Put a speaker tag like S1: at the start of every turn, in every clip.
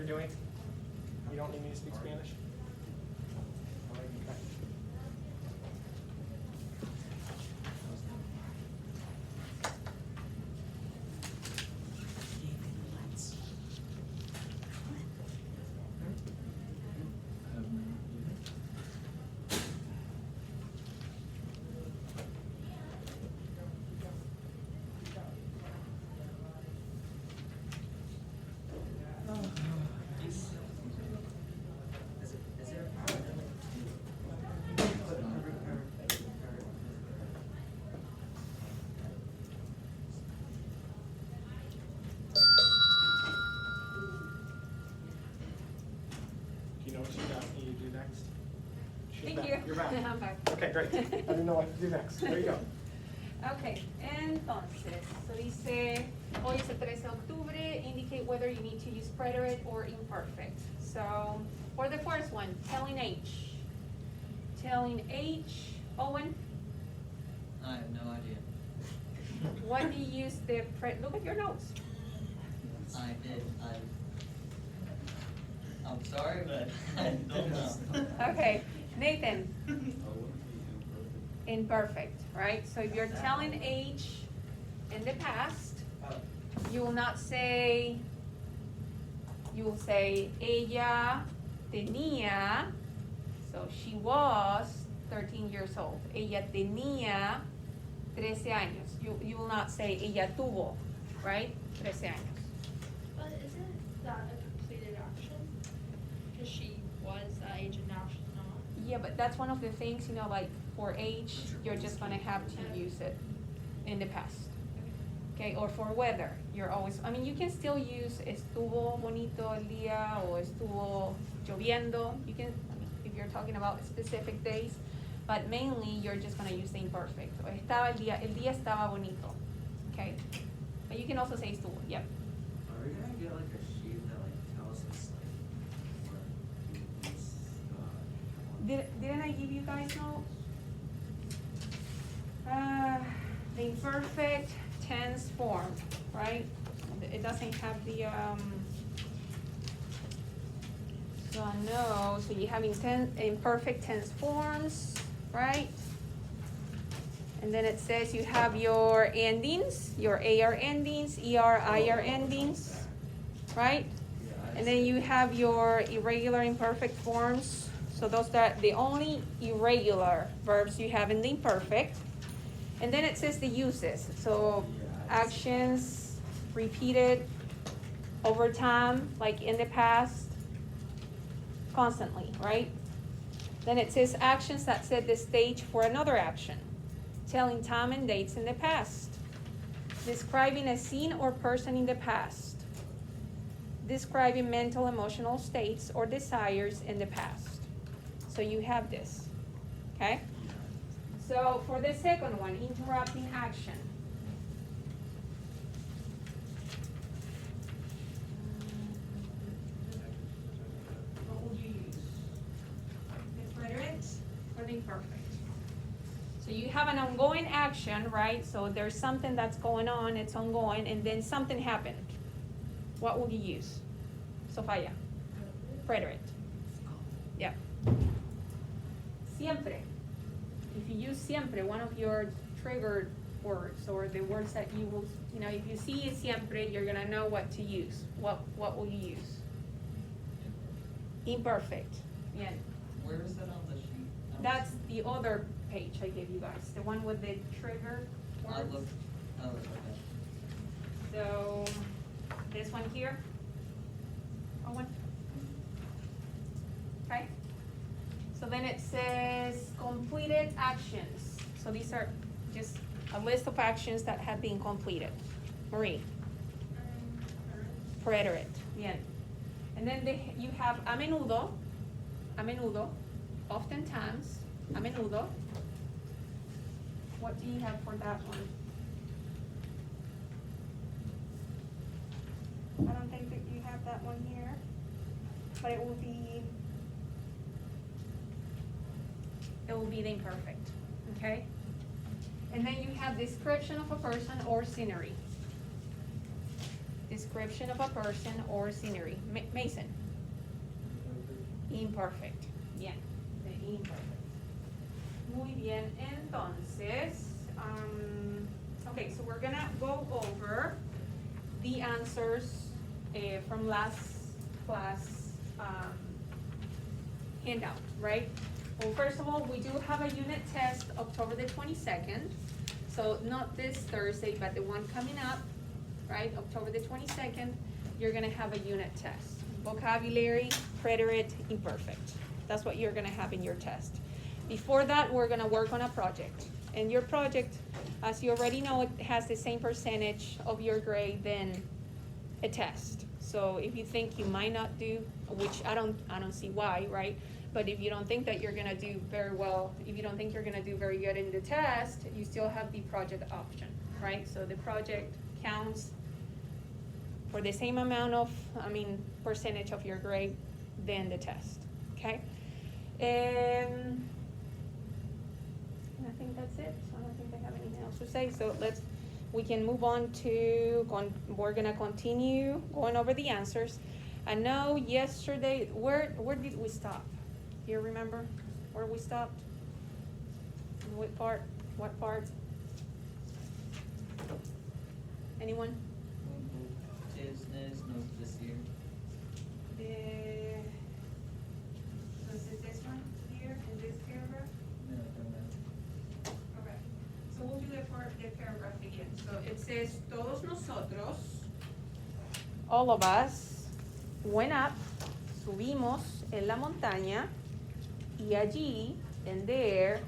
S1: you're doing? You don't need me to speak Spanish? Okay. Do you know what you got me to do next? She's
S2: Thank
S1: back.
S2: you.
S1: You're back.
S2: I'm back.
S1: Okay, great. I didn't know what to do next. There you go.
S2: Okay, entonces, so dice, hoy es el 13 de octubre, indicate whether you need to use preterite or imperfect. So, for the first one, telling age. Telling age, Owen,
S3: I have no idea.
S2: what do you use the look at your notes.
S3: I did. I'm sorry, but I don't know.
S2: Okay, Nathan, imperfect, right? So if you're telling age in the past, you will not say, you will say, ella tenía, so she was 13 years old. Ella tenía 13 años. You will not say, ella tuvo, right? 13 años.
S4: But isn't that a completed action? Because she was that age and now she's not.
S2: Yeah, but that's one of the things, you know, like for age, you're just gonna have to use it in the past. Okay, or for weather, you're always, I mean, you can still use estuvo bonito el día or estuvo lloviendo. You can, I mean, if you're talking about specific days, but mainly you're just gonna use the imperfect. O estaba el día estaba bonito, okay? But you can also say estuvo, yep.
S5: Are we gonna get like a sheet that like tells us like what these,
S2: Didn't I give you guys notes? The imperfect tense form, right? It doesn't have the, so I know, so you have imperfect tense forms, right? And then it says you have your endings, your AR endings, ER, IR endings, right? And then you have your irregular imperfect forms. So those are the only irregular verbs you have in the imperfect. And then it says the uses. So actions repeated over time, like in the past, constantly, right? Then it says actions that set the stage for another action, telling time and dates in the past, describing a scene or person in the past, describing mental, emotional states or desires in the past. So you have this, okay? So for the second one, interrupting action. What would you use? The preterite or the imperfect? So you have an ongoing action, right? So there's something that's going on, it's ongoing, and then something happened. What would you use? Sofía. Preterite. Yeah. Siempre. If you use siempre, one of your triggered words or the words that you will, you know, if you see siempre, you're gonna know what to use. What will you use? Imperfect. Yeah.
S3: Where is that on the sheet?
S2: That's the other page I gave you guys, the one with the trigger
S3: I
S2: words.
S3: looked. Oh, okay.
S2: So, this one here. Owen. Okay. So then it says completed actions. So these are just a list of actions that have been completed. Marie. Preterite. Bien. And then you have a menudo, oftentimes, a menudo. What do you have for that one? I don't think that you have that one here, but it will be the imperfect, okay? And then you have description of a person or scenery. description of a person or scenery. Mason. Imperfect. Bien, de imperfect. Muy bien, entonces, okay, so we're gonna go over the answers from last class handout, right? Well, first of all, we do have a unit test October the 22nd. So not this Thursday, but the one coming up, right? October the 22nd, you're gonna have a unit test. Vocabulary, preterite, imperfect. That's what you're gonna have in your test. Before that, we're gonna work on a project. And your project, as you already know, it has the same percentage of your grade than a test. So if you think you might not do, which I don't see why, right? But if you don't think that you're gonna do very well, if you don't think you're gonna do very good in the test, you still have the project option, right? So the project counts for the same amount of, percentage of your grade than the test, okay? And I think that's it. So I don't think I have anything else to say. So we can move on to, we're gonna continue going over the answers. I know yesterday, where did we stop? You remember where we stopped? What part? Anyone?
S3: Business, no, this year.
S2: Was it this one here in this paragraph?
S3: No, from that.
S2: Okay, so we'll do the paragraph again. So it says, todos nosotros, all of us, went up, subimos en la montaña, y allí, and there,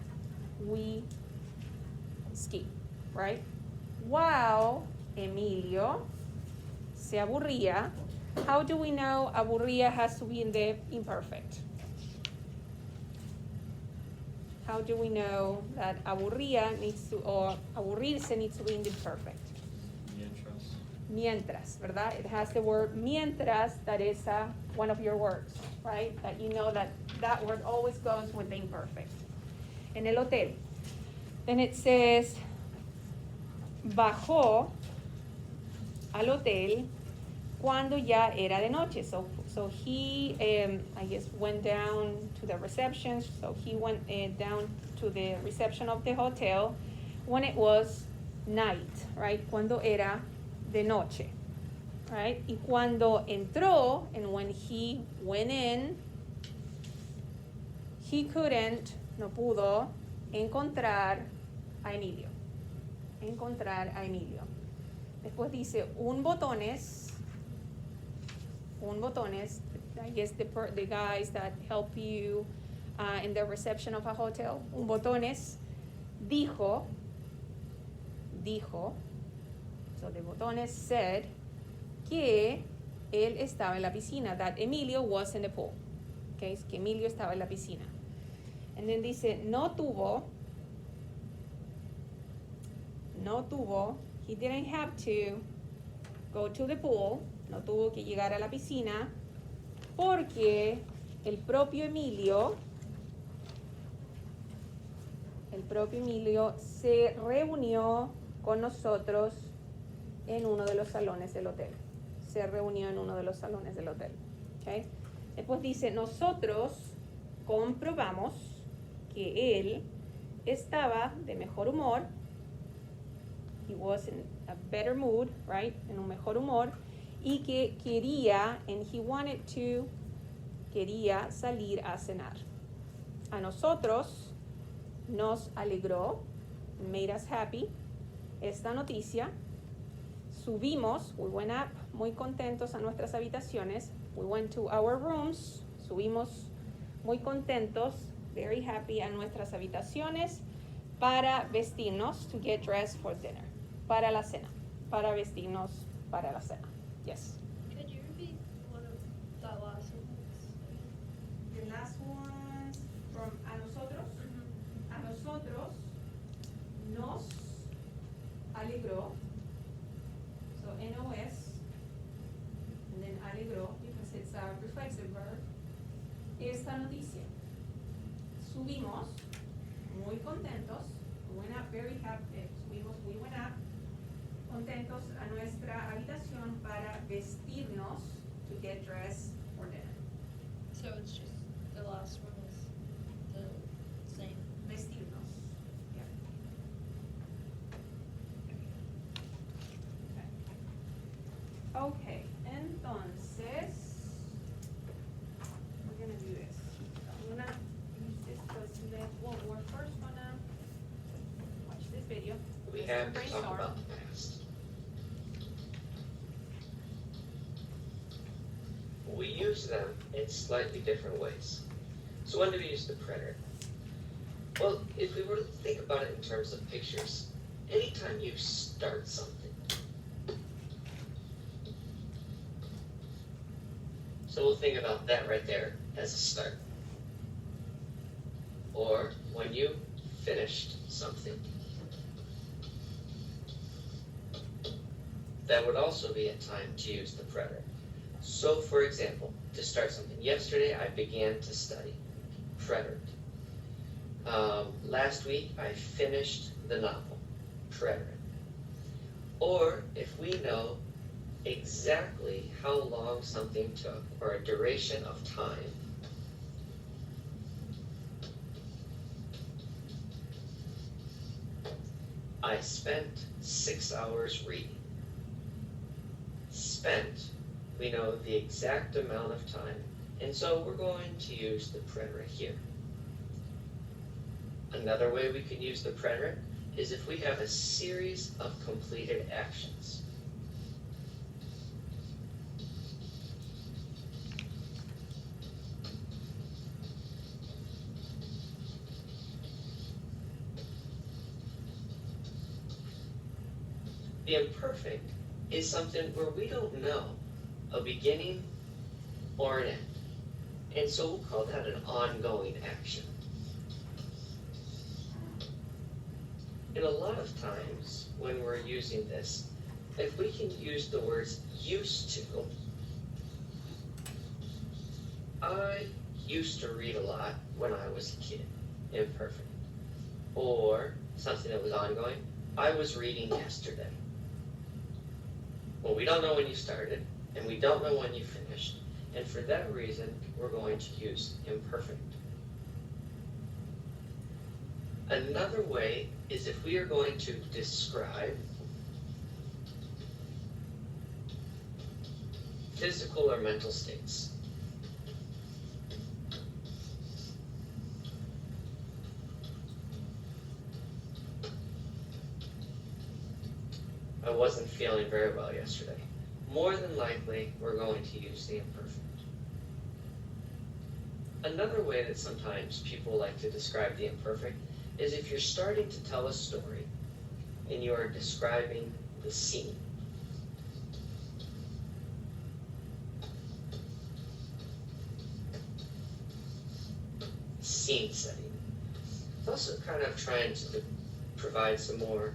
S2: we ski, right? While Emilio se aburría. How do we know aburría has to be in the imperfect? How do we know that aburría needs to, or aburrirse needs to be in the perfect? Mientras, ¿verdad? It has the word mientras, that is one of your words, right? That you know that word always goes with the imperfect. En el hotel. Then it says, bajó al hotel cuando ya era de noche. So he, I guess, went down to the reception. So he went down to the reception of the hotel when it was night, right? Cuando era de noche, right? Y cuando entró, and when he went in, he couldn't, no pudo, encontrar a Emilio. Después dice, un botones, I guess the guys that help you in the reception of a hotel. Un botones dijo, so the botones said que él estaba en la piscina, that Emilio was in the pool. Okay, es que Emilio estaba en la piscina. And then dice, no tuvo, he didn't have to go to the pool, no tuvo que llegar a la piscina, porque el propio Emilio se reunió con nosotros en uno de los salones del hotel. Okay. Después dice, nosotros comprobamos que él estaba de mejor humor. He was in a better mood, right? En un mejor humor. Y que quería, and he wanted to, quería salir a cenar. A nosotros nos alegró, made us happy, esta noticia. Subimos, we went up, muy contentos a nuestras habitaciones. We went to our rooms, subimos muy contentos, very happy a nuestras habitaciones para vestirnos, to get dressed for dinner, para la cena, para vestirnos para la cena. Yes.
S4: Could you repeat one of that last sentence?
S2: The last one from a nosotros. A nosotros nos alegró. So NOS, and then alegró, because it's a reflexive verb. Esta noticia. Subimos, muy contentos. We went up very happy. We went up contentos a nuestra habitación para vestirnos to get dressed for dinner.
S4: So it's just, the last one is the same.
S2: Vestirnos. Yeah. Okay, entonces, we're gonna do this. I'm gonna use this because we're first gonna watch this video.
S6: We
S2: Let's
S6: have to talk
S2: brainstorm.
S6: about the past. We use them in slightly different ways. So when do we use the preterite? Well, if we were to think about it in terms of pictures, anytime you start something, so we'll think about that right there as a start. Or when you finished something. That would also be a time to use the preterite. So, for example, to start something, yesterday I began to study. Preterite. Last week I finished the novel. Preterite. Or if we know exactly how long something took, or a duration of time, I spent 6 hours reading. Spent, we know the exact amount of time, and so we're going to use the preterite here. Another way we can use the preterite is if we have a series of completed actions. The imperfect is something where we don't know a beginning or an end. And so we'll call that an ongoing action. And a lot of times when we're using this, if we can use the words used to, I used to read a lot when I was a kid, imperfect. Or something that was ongoing, I was reading yesterday. Well, we don't know when you started, and we don't know when you finished, and for that reason, we're going to use imperfect. Another way is if we are going to describe physical or mental states. I wasn't feeling very well yesterday. More than likely, we're going to use the imperfect. Another way that sometimes people like to describe the imperfect is if you're starting to tell a story and you are describing the scene. Scene setting. It's also kind of trying to provide some more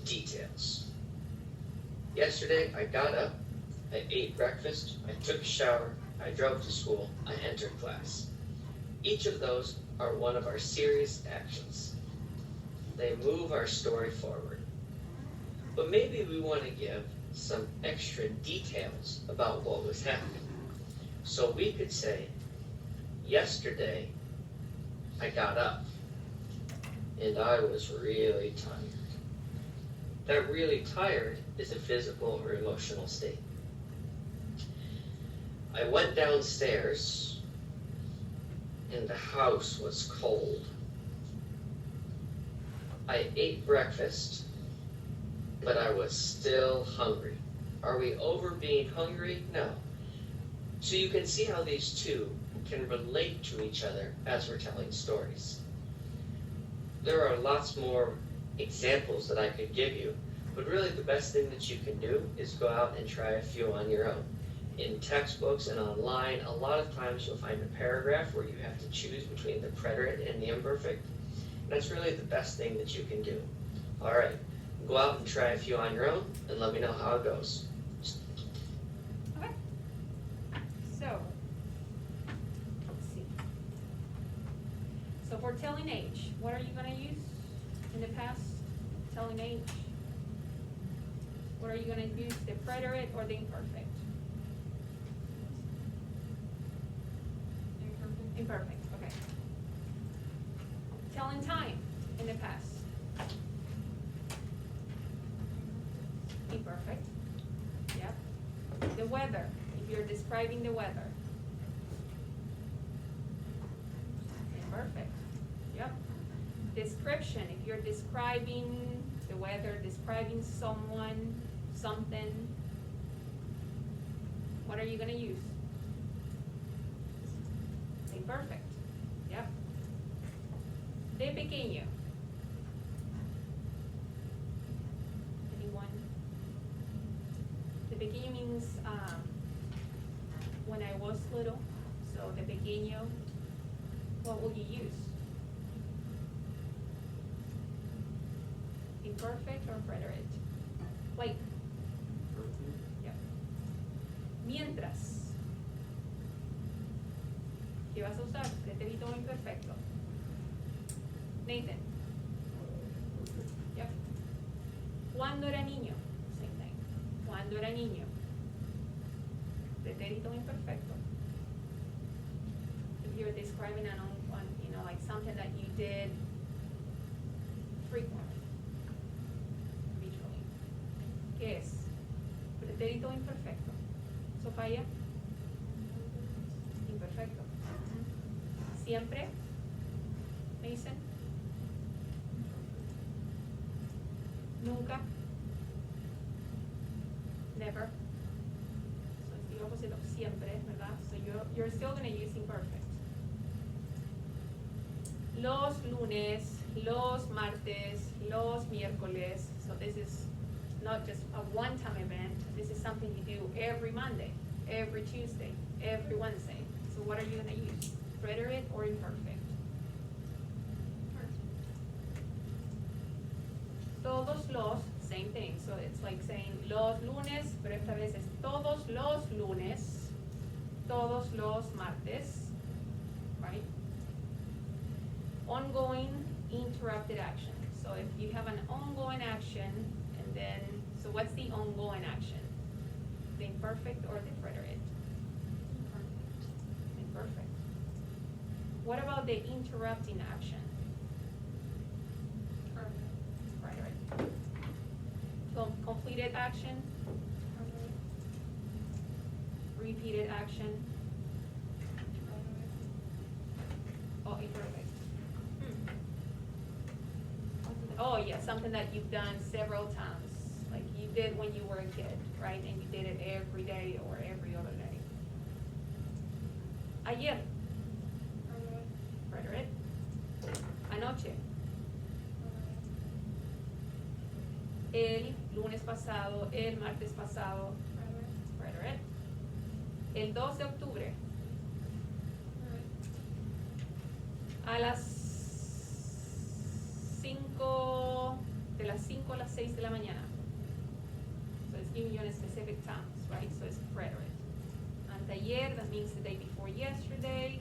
S6: details. Yesterday, I got up, I ate breakfast, I took a shower, I drove to school, I entered class. Each of those are one of our serious actions. They move our story forward. But maybe we want to give some extra details about what was happening. So we could say, yesterday, I got up, and I was really tired. That really tired is a physical or emotional state. I went downstairs and the house was cold. I ate breakfast, but I was still hungry. Are we over being hungry? No. So you can see how these two can relate to each other as we're telling stories. There are lots more examples that I could give you, but really the best thing that you can do is go out and try a few on your own. In textbooks and online, a lot of times you'll find a paragraph where you have to choose between the preterite and the imperfect. That's really the best thing that you can do. All right, go out and try a few on your own and let me know how it goes.
S2: Okay. So, let's see. So for telling age, what are you gonna use in the past? Telling age? What are you gonna use, the preterite or the imperfect? Imperfect, okay. Telling time in the past. Imperfect, yep. The weather, if you're describing the weather. Imperfect, yep. Description, if you're describing the weather, describing someone, something, what are you gonna use? Imperfect, yep. De pequeño. Anyone? De pequeño means, when I was little, so de pequeño, what will you use? Imperfect or preterite? Like, yep. Mientras. ¿Qué vas a usar? Pretérito imperfecto. Nathan. Yep. Cuando era niño. Same thing. Cuando era niño. Pretérito imperfecto. If you're describing like something that you did frequently, habitually. ¿Qué es? Pretérito imperfecto. Sofía. Imperfecto. Siempre. Mason. Nunca. Never. So it's the opposite of siempre, ¿verdad? So you're still going to use imperfect. Los lunes, los martes, los miércoles. So this is not just a one-time event. This is something you do every Monday, every Tuesday, every Wednesday. So what are you going to use? Preterite or imperfect? Todos los, same thing. So it's like saying los lunes, pero esta vez es todos los lunes, todos los martes, right? Ongoing interrupted action. So if you have an ongoing action, and then, so what's the ongoing action? The imperfect or the preterite? Imperfect. What about the interrupting action? Preterite. Completed action? Repeated action? Oh, imperfect. Oh, yeah, something that you've done several times, like you did when you were a kid, right? And you did it every day or every other day. Ayer. Preterite. Anoche. El lunes pasado, el martes pasado. Preterite. El 2 de octubre. A las 5, de las 5 a las 6 de la mañana. So it's giving you a specific times, right? So it's preterite. Anteayer, that means the day before yesterday.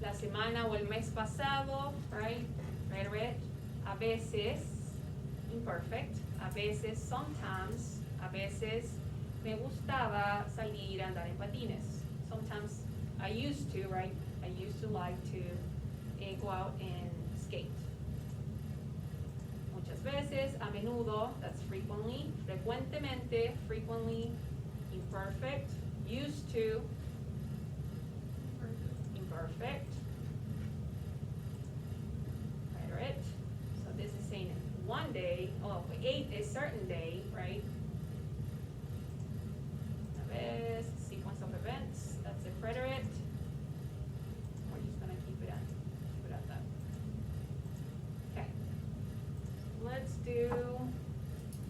S2: La semana o el mes pasado, right? Preterite. A veces, imperfect. A veces, sometimes. A veces, me gustaba salir a andar en patines. Sometimes, I used to, right? I used to like to go out and skate. Muchas veces, a menudo, that's frequently, frecuentemente, frequently, imperfect, used to, imperfect, preterite. So this is saying one day, a certain day, right? A vez, sequence of events, that's a preterite. We're just gonna keep it at that. Okay. Let's do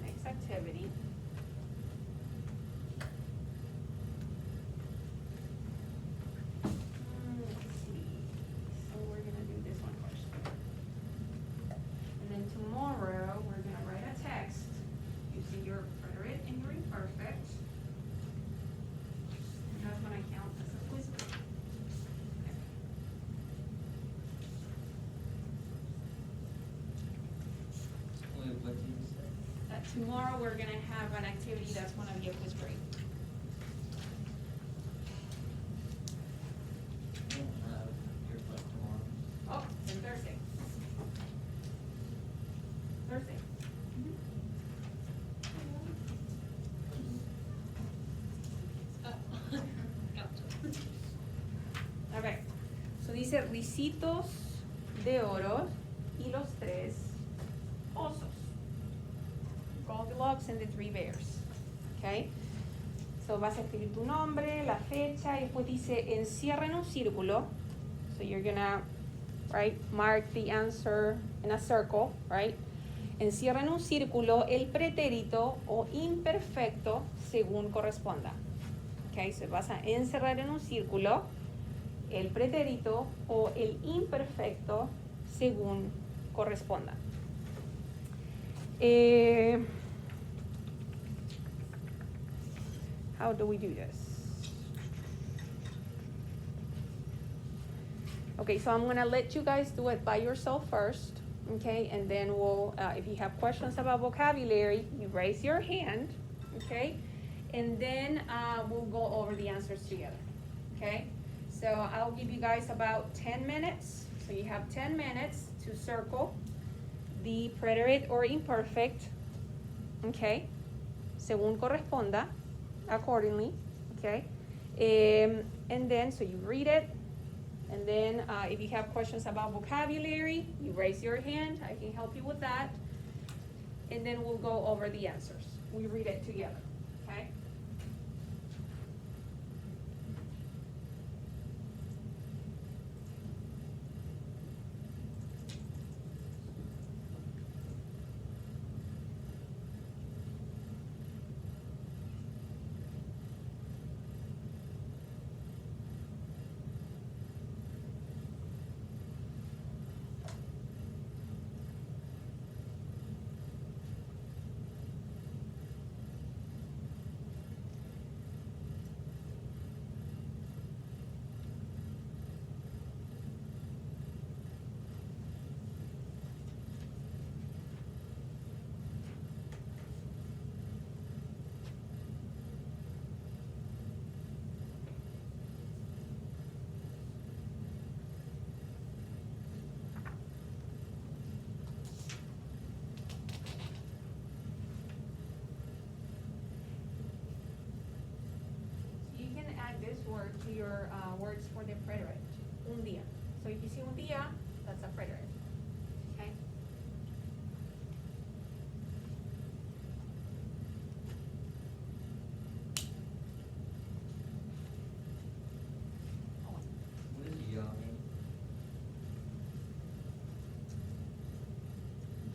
S2: next activity. Let's see. So we're gonna do this one first. And then tomorrow, we're gonna write a text using your tomorrow we're gonna have an activity that's gonna be a quiz break.
S3: I don't have your flight tomorrow.
S2: Oh, and Thursday. Thursday.
S4: Oh, gotcha.
S2: Okay, so dice ricitos de oro y los tres osos. Goldilocks and the three bears. Okay, so vas a escribir tu nombre, la fecha, y después dice encierra en un círculo. So you're gonna, right, mark the answer in a circle, right? Encierra en un círculo el pretérito o imperfecto según corresponda. Okay, so vas a encerrar en un círculo el pretérito o el imperfecto según corresponda. How do we do this? Okay, so I'm gonna let you guys do it by yourself first, okay? And then we'll, if you have questions about vocabulary, you raise your hand, okay? And then we'll go over the answers together, okay? So I'll give you guys about 10 minutes. So you have 10 minutes to circle the preterite or imperfect, okay? Según corresponda, accordingly, okay? And then, so you read it, and then if you have questions about vocabulary, you raise your hand, I can help you with that. And then we'll go over the answers. We read it together, okay? You can add this word to your words for the preterite. Un día. So if you see un día, that's a preterite. Okay?
S3: What does ya mean?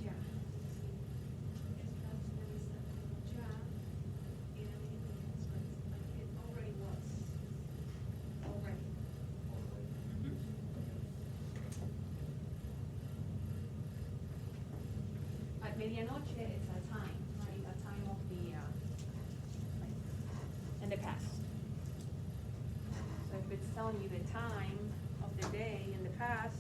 S2: Ya. At medianoche, it's a time, right? A time of the, in the past. So if it's telling you the time of the day in the past,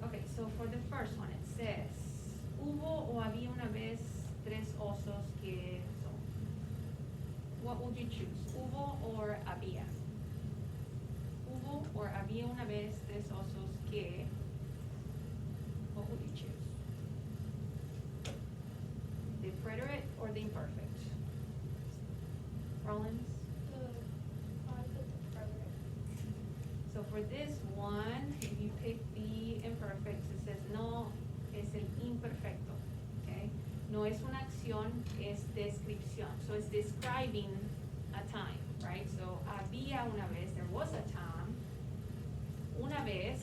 S2: Okay, so for the first one, it says, hubo o había una vez tres osos que son. What would you choose? Hubo or había? Hubo or había una vez tres osos que. What would you choose? The preterite or the imperfect? Rollins?
S4: I put the preterite.
S2: So for this one, if you pick the imperfect, it says no, es el imperfecto, okay? No es una acción, es descripción. So it's describing a time, right? So había una vez, there was a time, una vez,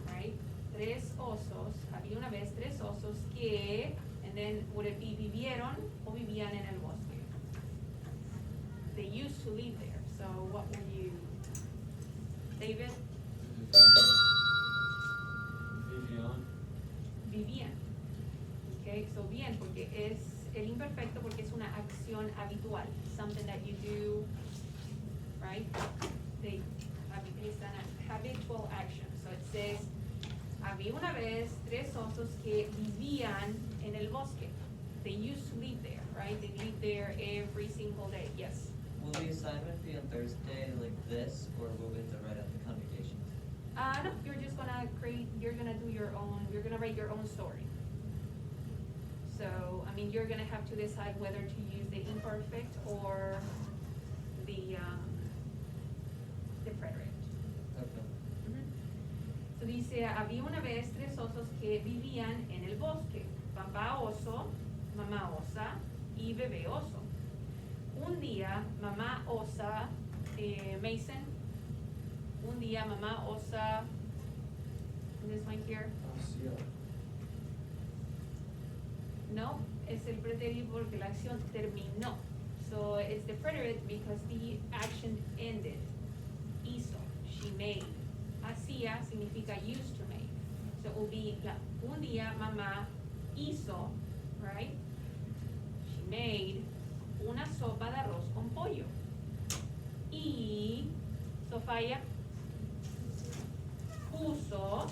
S2: right? Tres osos, había una vez tres osos que, and then would it be vivieron o vivían en el bosque? They used to live there, so what would you, David?
S3: Vivian.
S2: Vivían. Okay, so bien, porque es el imperfecto porque es una acción habitual, something that you do, right? It's an habitual action. So it says, había una vez tres osos que vivían en el bosque. They used to live there, right? They live there every single day, yes.
S3: Will the assignment be on Thursday like this, or will we have to write out the conjugations?
S2: No, you're just gonna you're gonna do your own, you're gonna write your own story. So, I mean, you're gonna have to decide whether to use the imperfect or the preterite.
S3: Okay.
S2: So dice, había una vez tres osos que vivían en el bosque, papá oso, mamá osa y bebé oso. Un día, mamá osa, Mason, un día mamá osa, this one here, no, es el pretérito porque la acción terminó. So it's the preterite because the action ended. Hizo, she made. Hacía significa used to make. So it will be un día mamá hizo, right? She made una sopa de arroz con pollo. Y Sofía puso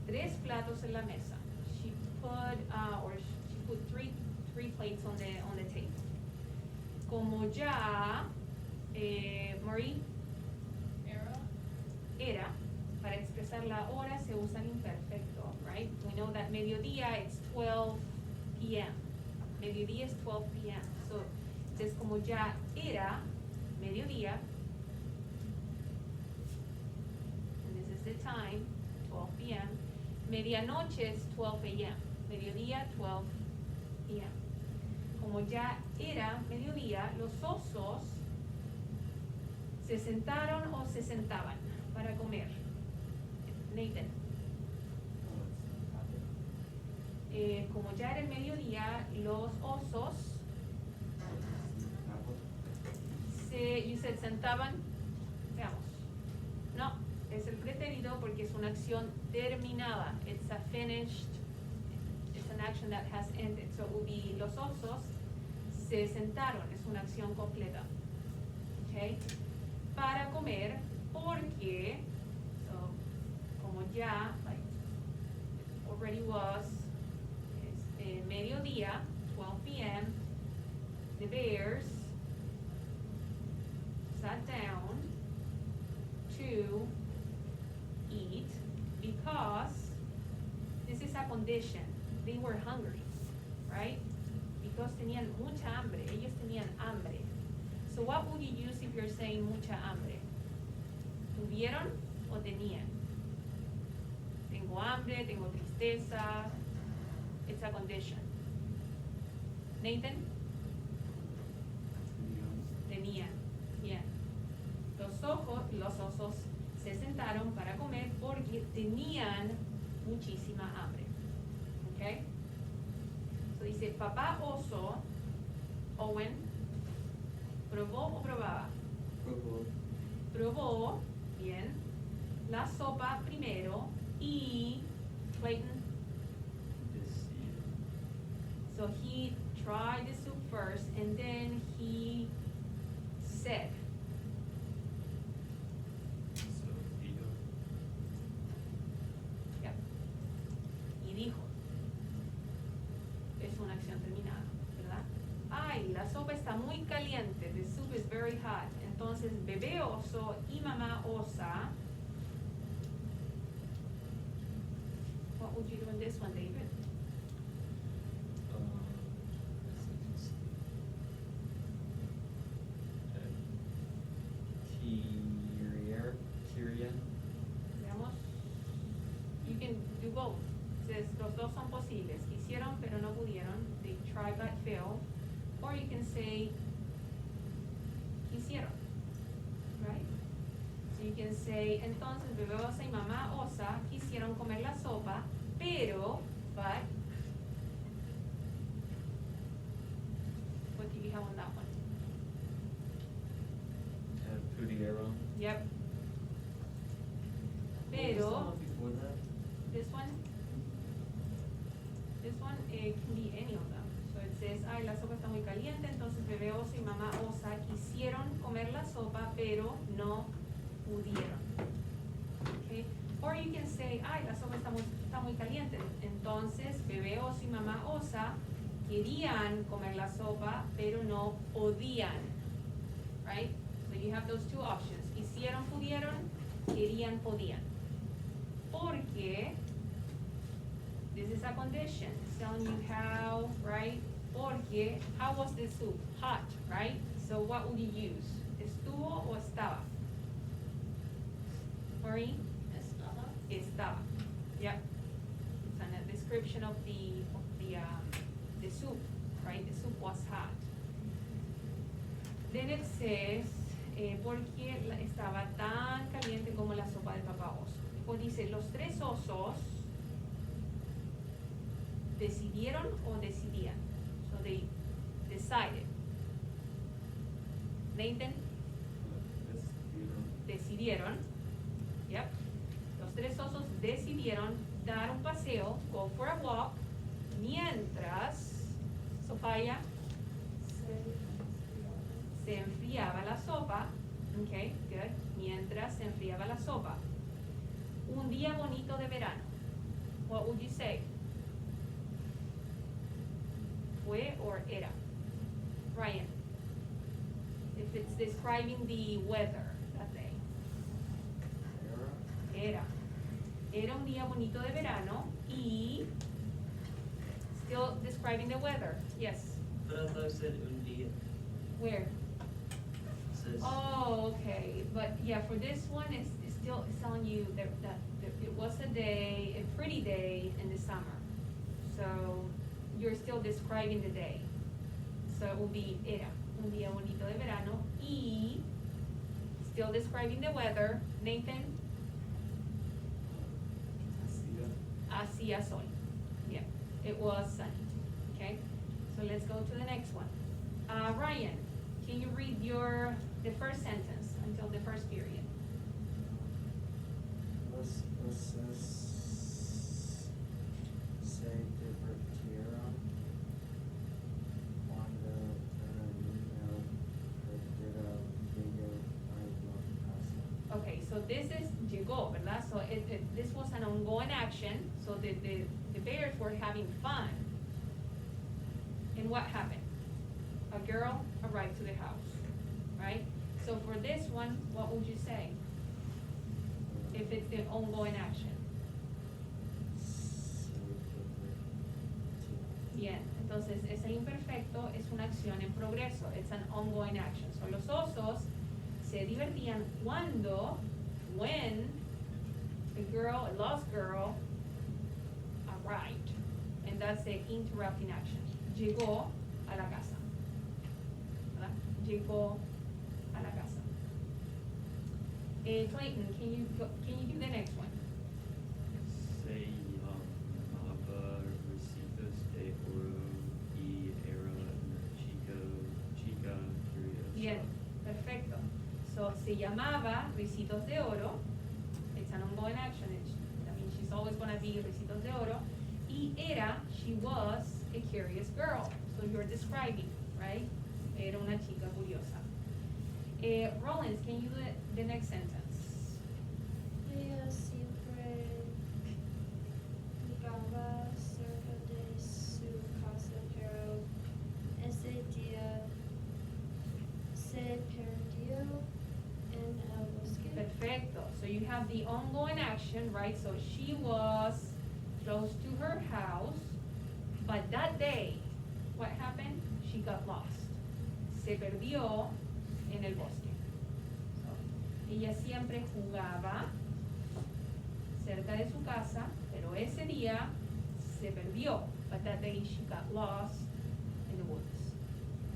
S2: tres platos en la mesa. She put three plates on the table. Como ya Marie era, para expresar la hora se usa el imperfecto, right? We know that mediodía it's 12 p.m. Mediodía es 12 p.m. So, entonces como ya era mediodía, and this is the time, 12 p.m. Medianoche es 12 a.m. Mediodía, 12 p.m. Como ya era mediodía, los osos se sentaron o se sentaban para comer. Nathan. Como ya era el mediodía, los osos you said sentaban, veamos. No, es el pretérito porque es una acción terminada. It's a finished, it's an action that has ended. So it will be los osos se sentaron, es una acción completa. Okay? Para comer porque, so, como ya, like, already was, es mediodía, 12 p.m., the bears sat down to eat because this is a condition. They were hungry, right? Because tenían mucha hambre. Ellos tenían hambre. So what would you use if you're saying mucha hambre? ¿Tuvieron o tenían? Tengo hambre, tengo tristeza. It's a condition. Nathan? Tenían. Bien. Los osos se sentaron para comer porque tenían muchísima hambre. Okay? So dice, papá oso, Owen, ¿probó o probaba?
S3: Probó.
S2: Probó, bien, la sopa primero y Clayton. So he tried the soup first and then he said. very hot. Entonces, bebé oso y mamá osa. What would you do in this one, David?
S5: Tyrian.
S2: Veamos. You can do both. Says los dos son posibles. Quisieron pero no pudieron. They tried but failed. Or you can say quisieron. Right? So you can say, entonces bebé osa y mamá osa quisieron comer la sopa, pero, but, what do you have on that one?
S5: Pudieron.
S2: Yep.
S3: What was the
S2: Pero,
S3: one before that?
S2: this one, it can be any of them. So it says, ay, la sopa está muy caliente, entonces bebé osa y mamá osa quisieron comer la sopa, pero no pudieron. Okay? Or you can say, ay, la sopa está muy caliente, entonces bebé oso y mamá osa querían comer la sopa, pero no podían. Right? So you have those two options. Hicieron, pudieron, querían, podían. Porque this is a condition. It's telling you how, right? Porque, how was the soup? Hot, right? So what would you use? ¿Estuvo o estaba? Maureen? Estaba. Yep. It's a description of the soup, right? The soup was hot. Then it says, porque estaba tan caliente como la sopa del papá oso. O dice, los tres osos decidieron o decidían. So they decided. Nathan? Decidieron. Yep. Los tres osos decidieron dar un paseo, go for a walk, mientras, Sofía, se enfriaba la sopa. Okay, good. Mientras se enfriaba la sopa. Un día bonito de verano. What would you say? Fue or era? Ryan. If it's describing the weather that day. Era. Era un día bonito de verano y still describing the weather. Yes.
S3: But I thought it said un día.
S2: Where?
S3: It says.
S2: Oh, okay. But yeah, for this one, it's still it's telling you that it was a day, a pretty day in the summer. So you're still describing the day. So it will be era, un día bonito de verano y still describing the weather. Nathan? Hacía sol. Yeah, it was sunny. Okay, so let's go to the next one. Ryan, can you read the first sentence until the first period?
S5: Se divertieron cuando terminó casa.
S2: Okay, so this is llegó, ¿verdad? So this was an ongoing action. So the bears were having fun. And what happened? A girl arrived to the house, right? So for this one, what would you say? If it's the ongoing action. Bien, entonces ese imperfecto es una acción en progreso. It's an ongoing action. So los osos se divertían cuando, when, a lost girl, arrived. And that's the interrupting action. Llegó a la casa. ¿Verdad? Llegó a la casa. Clayton, can you do the next one?
S7: Se llamaba Recitos de Oro y era una chica curiosa.
S2: Bien, perfecto. So, se llamaba Ricitos de Oro. It's an ongoing action. I mean, she's always going to be Ricitos de Oro. Y era, she was a curious girl. So you're describing, right? Era una chica curiosa. Rollins, can you do the next sentence?
S4: Ella siempre jugaba cerca de su casa, pero ese día se perdió
S2: have the ongoing action, right? So she was close to her house, but that day, what happened? She got lost. Se perdió en el bosque. So, ella siempre jugaba cerca de su casa, pero ese día se perdió. But that day she got lost in the woods.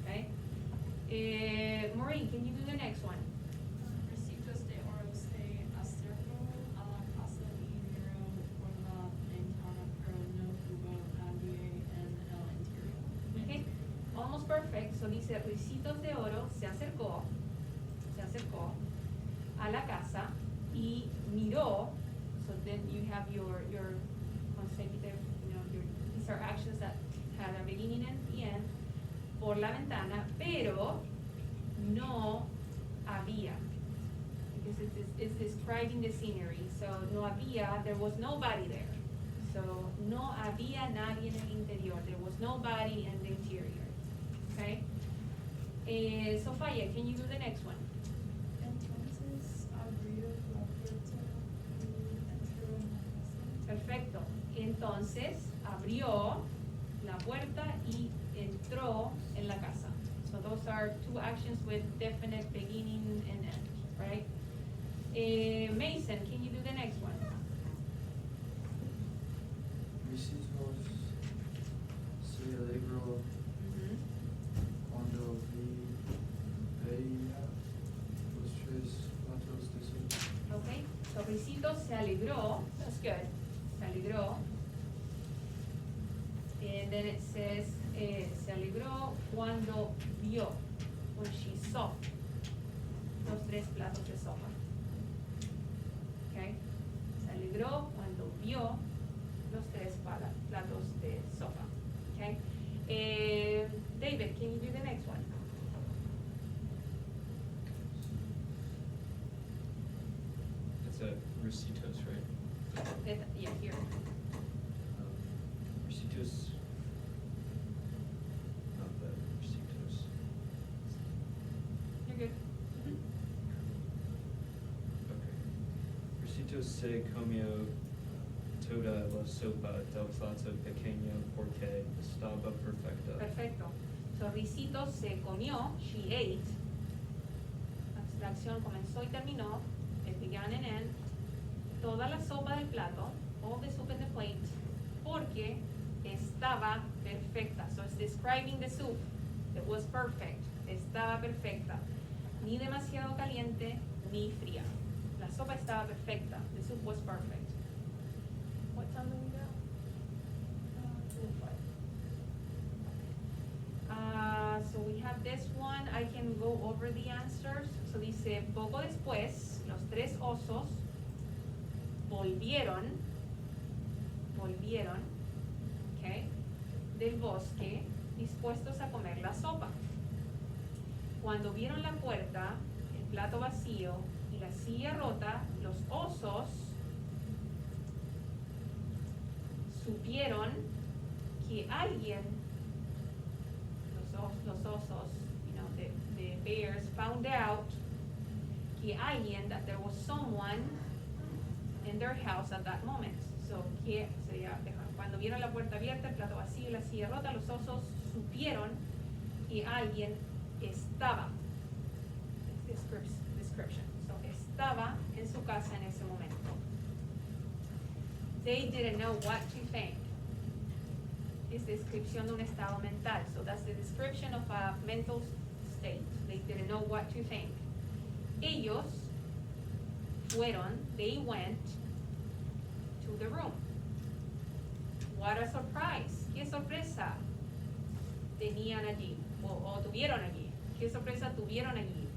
S2: Okay? Maureen, can you do the next one?
S8: Recitos de oro se acercó a la casa y miró por la ventana, pero no hubo nadie en el interior.
S2: Okay? Almost perfect. So dice, Ricitos de Oro se acercó a la casa y miró. So then you have your consecutive, these are actions that have a beginning and end. Por la ventana, pero no había. Because it's describing the scenery. So no había, there was nobody there. So no había nadie en el interior. There was nobody in the interior. Okay? Sofía, can you do the next one?
S8: Entonces abrió la puerta y entró en la casa.
S2: Perfecto. Entonces abrió la puerta y entró en la casa. So those are two actions with definite beginning and end, right? Mason, can you do the next one?
S5: Ricitos se alegró
S2: Mhm.
S5: cuando veía los tres platos de sopa.
S2: Okay, so Risito se alegró, that's good, se alegró. And then it says, se alegró cuando vio, when she saw los tres platos de sopa. Okay, se alegró cuando vio los tres platos de sopa. Okay, David, can you do the next one?
S7: It's a Recitos, right?
S2: Yeah, here.
S7: Recitos. Not the Recitos.
S2: You're good. Mhm.
S7: Okay. Recitos se comió toda la sopa del plato pequeño porque estaba perfecta.
S2: Perfecto. So Risito se comió, she ate. La acción comenzó y terminó, it began and end. Toda la sopa del plato, all the soup in the plate, porque estaba perfecta. So it's describing the soup. It was perfect. Estaba perfecta. Ni demasiado caliente, ni fría. La sopa estaba perfecta. The soup was perfect. What time do we go? 2:05. So we have this one, I can go over the answers. So dice, poco después, los tres osos volvieron, okay, del bosque, dispuestos a comer la sopa. Cuando vieron la puerta, el plato vacío y la silla rota, los osos supieron que alguien, los osos, the bears found out que alguien, that there was someone in their house at that moment. So, cuando vieron la puerta abierta, el plato vacío y la silla rota, los osos supieron que alguien estaba, description, so estaba en su casa en ese momento. They didn't know what to think. Es descripción de un estado mental. So that's the description of a mental state. They didn't know what to think. Ellos fueron, they went to the room. What a surprise. Qué sorpresa tenían allí, o tuvieron allí. Qué sorpresa tuvieron allí.